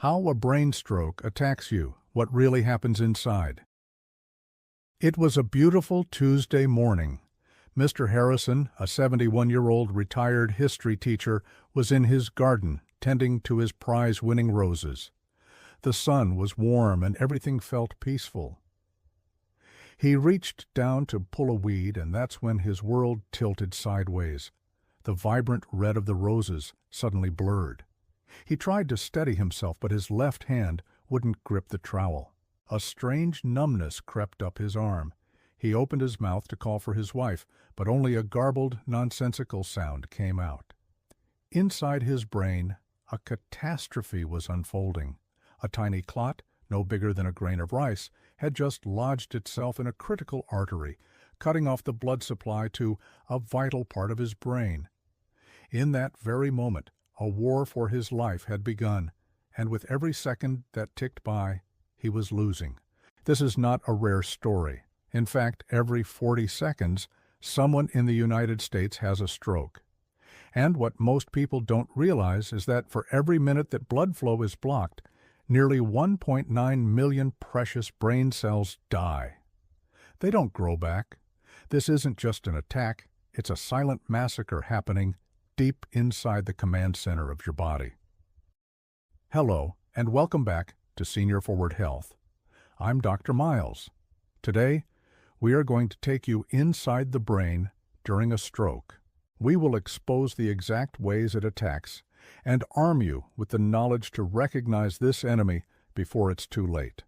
How a brain stroke attacks you, what really happens inside. It was a beautiful Tuesday morning. Mr. Harrison, a 71-year-old retired history teacher, was in his garden tending to his prize-winning roses. The sun was warm and everything felt peaceful. He reached down to pull a weed, and that's when his world tilted sideways. The vibrant red of the roses suddenly blurred. He tried to steady himself, but his left hand wouldn't grip the trowel. A strange numbness crept up his arm. He opened his mouth to call for his wife, but only a garbled, nonsensical sound came out. Inside his brain, a catastrophe was unfolding. A tiny clot, no bigger than a grain of rice, had just lodged itself in a critical artery, cutting off the blood supply to a vital part of his brain. In that very moment, a war for his life had begun, and with every second that ticked by, he was losing. This is not a rare story. In fact, every 40 seconds, someone in the United States has a stroke. And what most people don't realize is that for every minute that blood flow is blocked, nearly 1.9 million precious brain cells die. They don't grow back. This isn't just an attack, it's a silent massacre happening deep inside the command center of your body. Hello, and welcome back to Senior Forward Health. I'm Dr. Miles. Today, we are going to take you inside the brain during a stroke. We will expose the exact ways it attacks and arm you with the knowledge to recognize this enemy before it's too late.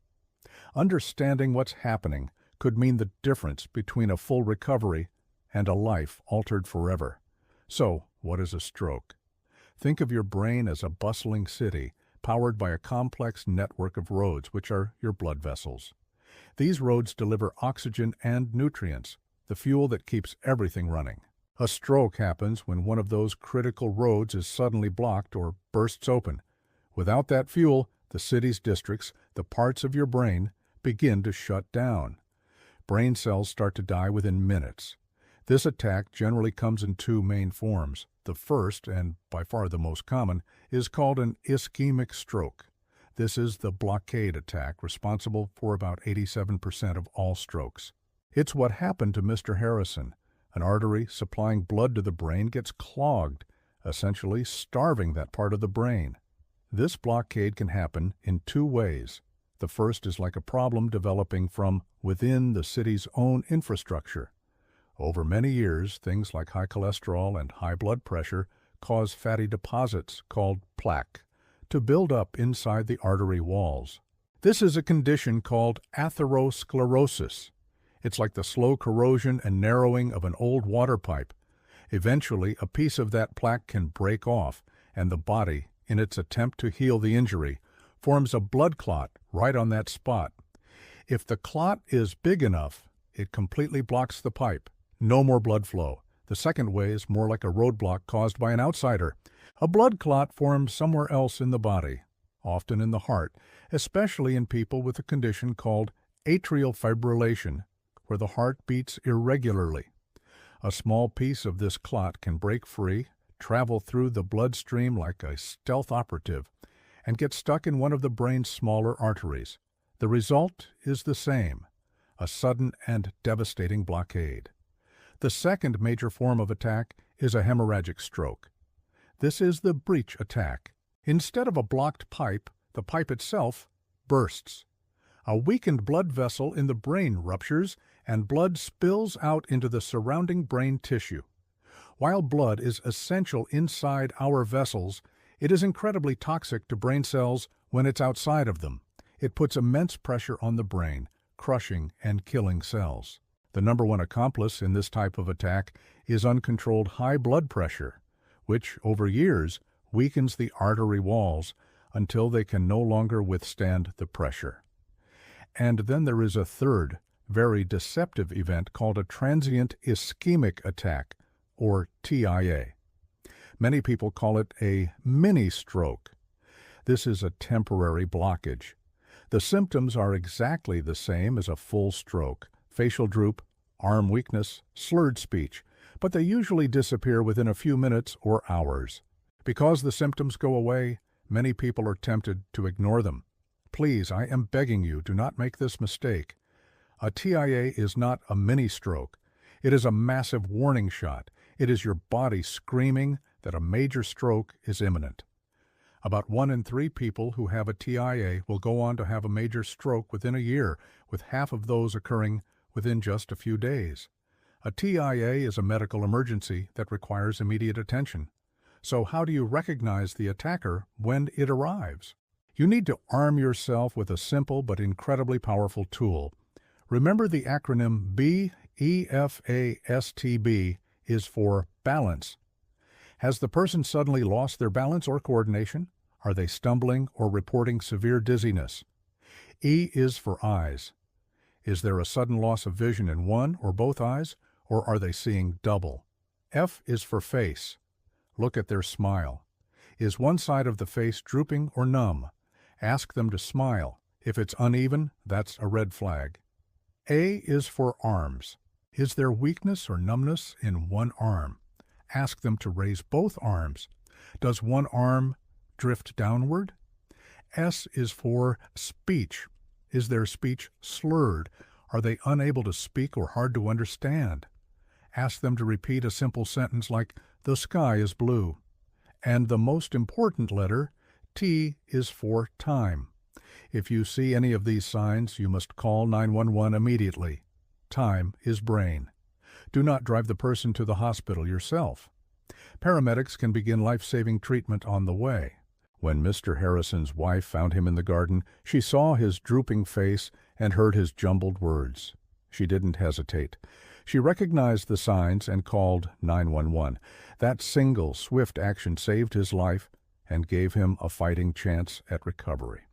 Understanding what's happening could mean the difference between a full recovery and a life altered forever. So, what is a stroke? Think of your brain as a bustling city powered by a complex network of roads, which are your blood vessels. These roads deliver oxygen and nutrients, the fuel that keeps everything running. A stroke happens when one of those critical roads is suddenly blocked or bursts open. Without that fuel, the city's districts, the parts of your brain, begin to shut down. Brain cells start to die within minutes. This attack generally comes in two main forms. The first, and by far the most common, is called an ischemic stroke. This is the Blockade attack, responsible for about 87% of all strokes. It's what happened to Mr. Harrison. An artery supplying blood to the brain gets clogged, essentially starving that part of the brain. This blockade can happen in two ways. The first is like a problem developing from within the city's own infrastructure. Over many years, things like high cholesterol and high blood pressure cause fatty deposits, called plaque, to build up inside the artery walls. This is a condition called atherosclerosis. It's like the slow corrosion and narrowing of an old water pipe. Eventually, a piece of that plaque can break off, and the body, in its attempt to heal the injury, forms a blood clot right on that spot. If the clot is big enough, it completely blocks the pipe. No more blood flow. The second way is more like a roadblock caused by an outsider. A blood clot forms somewhere else in the body, often in the heart, especially in people with a condition called atrial fibrillation, where the heart beats irregularly. A small piece of this clot can break free, travel through the bloodstream like a stealth operative, and get stuck in one of the brain's smaller arteries. The result is the same, a sudden and devastating blockade. The second major form of attack is a hemorrhagic stroke. This is the breach attack. Instead of a blocked pipe, the pipe itself bursts. A weakened blood vessel in the brain ruptures, and blood spills out into the surrounding brain tissue. While blood is essential inside our vessels, it is incredibly toxic to brain cells when it's outside of them. It puts immense pressure on the brain, crushing and killing cells. The number one accomplice in this type of attack is uncontrolled high blood pressure, which, over years, weakens the artery walls until they can no longer withstand the pressure. And then there is a third, very deceptive event called a transient ischemic attack, or TIA. Many people call it a mini-stroke. This is a temporary blockage. The symptoms are exactly the same as a full stroke: facial droop, arm weakness, slurred speech, but they usually disappear within a few minutes or hours. Because the symptoms go away, many people are tempted to ignore them. Please, I am begging you, do not make this mistake. A TIA is not a mini-stroke. It is a massive warning shot. It is your body screaming that a major stroke is imminent. About 1 in 3 people who have a TIA will go on to have a major stroke within a year, with half of those occurring within just a few days. A TIA is a medical emergency that requires immediate attention. So how do you recognize the attacker when it arrives? You need to arm yourself with a simple but incredibly powerful tool. Remember the acronym BEFASTB is for balance. Has the person suddenly lost their balance or coordination? Are they stumbling or reporting severe dizziness? E is for eyes. Is there a sudden loss of vision in one or both eyes, or are they seeing double? F is for face. Look at their smile. Is one side of the face drooping or numb? Ask them to smile. If it's uneven, that's a red flag. A is for arms. Is there weakness or numbness in one arm? Ask them to raise both arms. Does one arm drift downward? S is for speech. Is their speech slurred? Are they unable to speak or hard to understand? Ask them to repeat a simple sentence like, "The sky is blue." And the most important letter, T, is for time. If you see any of these signs, you must call 911 immediately. Time is brain. Do not drive the person to the hospital yourself. Paramedics can begin life-saving treatment on the way. When Mr. Harrison's wife found him in the garden, she saw his drooping face and heard his jumbled words. She didn't hesitate. She recognized the signs and called 911. That single, swift action saved his life and gave him a fighting chance at recovery.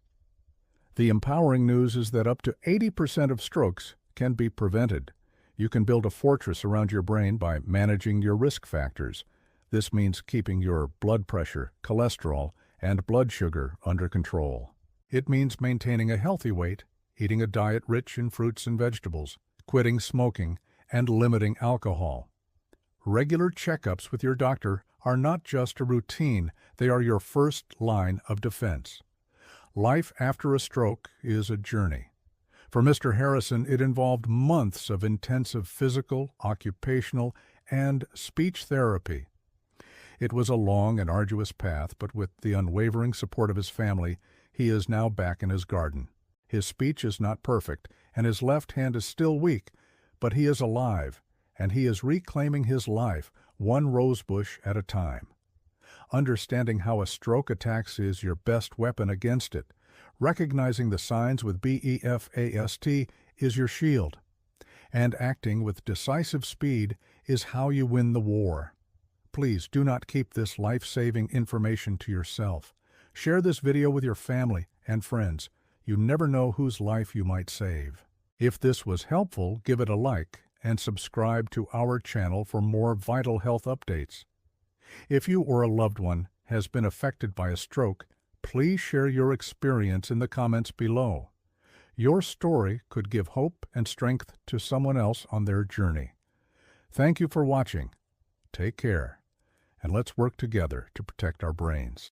The empowering news is that up to 80% of strokes can be prevented. You can build a fortress around your brain by managing your risk factors. This means keeping your blood pressure, cholesterol, and blood sugar under control. It means maintaining a healthy weight, eating a diet rich in fruits and vegetables, quitting smoking, and limiting alcohol. Regular checkups with your doctor are not just a routine, they are your first line of defense. Life after a stroke is a journey. For Mr. Harrison, it involved months of intensive physical, occupational, and speech therapy. It was a long and arduous path, but with the unwavering support of his family, he is now back in his garden. His speech is not perfect, and his left hand is still weak, but he is alive, and he is reclaiming his life, one rosebush at a time. Understanding how a stroke attacks is your best weapon against it. Recognizing the signs with BEFAST is your shield. And acting with decisive speed is how you win the war. Please do not keep this life-saving information to yourself. Share this video with your family and friends. You never know whose life you might save. If this was helpful, give it a like and subscribe to our channel for more vital health updates. If you or a loved one has been affected by a stroke, please share your experience in the comments below. Your story could give hope and strength to someone else on their journey. Thank you for watching. Take care, and let's work together to protect our brains.